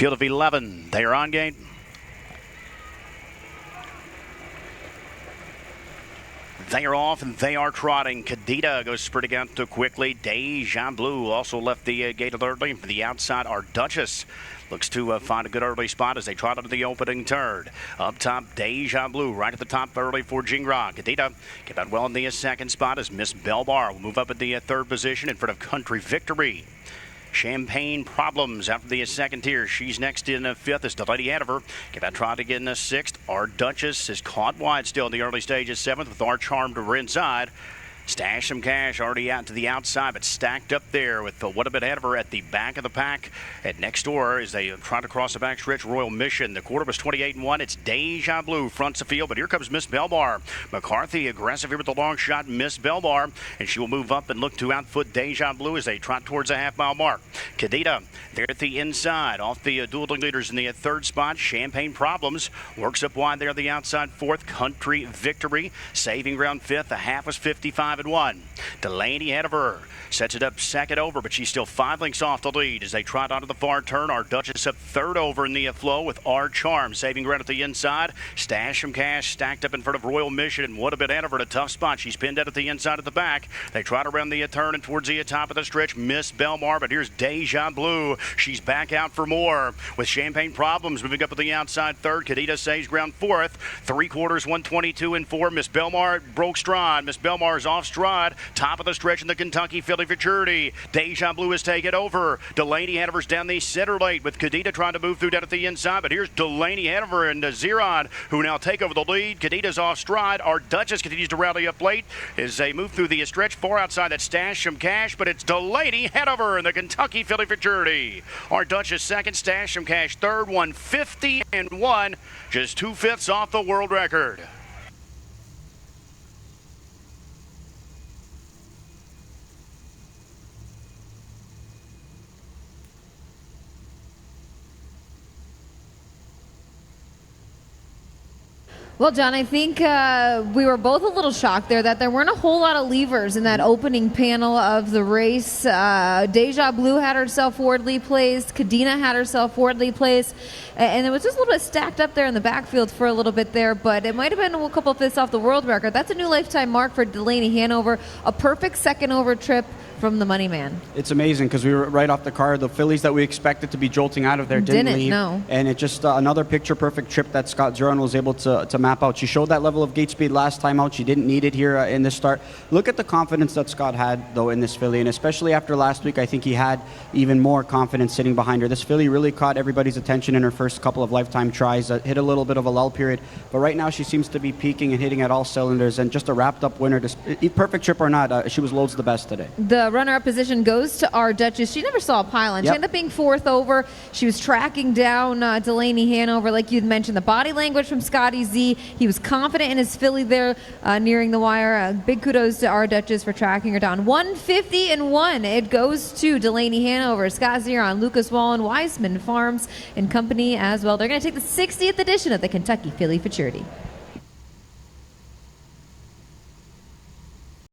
Field of 11. They are on gate. They are off and they are trotting. Cadita goes sprinting out too quickly. Deja also left the gate early. For the outside, our Dutchess looks to find a good early spot as they trot into the opening turn. Up top, Deja right at the top early for Jingra. Cadita came out well in the second spot as Miss Belbar will move up at the third position in front of Country Victory. Champagne Problems after the second tier. She's next in fifth as Delaney Hanover. Get that trot again in sixth. Our Dutchess is caught wide still in the early stages, seventh with our Charm to her inside. Stash Some Cash already out to the outside, but stacked up there with What a Bit Hanover at the back of the pack. At next door as they try to cross the back stretch, Royal Mission. The quarter was 28-1. It's Deja fronts the field, but here comes Miss Belbar. McCarthy aggressive here with the long shot, Miss Belbar, and she will move up and look to outfoot Deja as they trot towards the half-mile mark. Cadita there at the inside, off the dueling leaders in the third spot. Champagne Problems works up wide there at the outside, fourth. Country Victory saving ground fifth. The half was 55-1. Delaney Hanover sets it up second over, but she's still 5 lengths off the lead as they trot onto the far turn. Our Dutchess up third over in the flow with our Charm saving ground at the inside. Stash Some Cash stacked up in front of Royal Mission, and What a Bit Hanover in a tough spot. She's pinned out at the inside of the back. They trot around the turn and towards the top of the stretch, Miss Belmar, but here's Deja She's back out for more with Champagne Problems moving up at the outside third. Cadita saves ground fourth. 3/4, 122-4. Miss Belmar broke stride. Miss Belmar is off stride. Top of the stretch in the Kentucky Filly Futurity. Deja has taken over. Delaney Hanover's down the center late with Cadita trying to move through down at the inside, but here's Delaney Hanover and Zeron who now take over the lead. Cadita's off stride. Our Dutchess continues to rally up late as they move through the stretch. Far outside that Stash Some Cash, but it's Delaney Hanover in the Kentucky Filly Futurity. Our Dutchess second, Stash Some Cash third, 150-1, just 2/5 off the world record. Well, John, I think we were both a little shocked there that there weren't a whole lot of levers in that opening panel of the race. Deja had herself forwardly placed. Cadena had herself forwardly placed. And it was just a little bit stacked up there in the backfield for a little bit there, but it might have been a couple of fifths off the world record. That's a new lifetime mark for Delaney Hanover. A perfect second over trip from the money man. It's amazing because we were right off the car. The Fillies that we expected to be jolting out of there didn't leave. No. And it just another picture-perfect trip that Zeron was able to map out. She showed that level of gate speed last time out. She didn't need it here in this start. Look at the confidence that Scott had, though, in this filly. And especially after last week, I think he had even more confidence sitting behind her. This filly really caught everybody's attention in her first couple of lifetime tries. Hit a little bit of a lull period. But right now, she seems to be peaking and hitting at all cylinders. And just a wrapped-up winner. Perfect trip or not, she was loads the best today. The runner-up position goes to our Dutchess. She never saw a pylon. She ended up being fourth over. She was tracking down Delaney Hanover, like you'd mentioned. The body language from Scotty Z. He was confident in his filly there nearing the wire. Big kudos to our Dutchess for tracking her down. 150-1. It goes to Delaney Hanover, Scott Zeron, Lucas Wallin, Wiseman Farms and Company as well. They're going to take the 60th edition of the Kentucky Filly Futurity.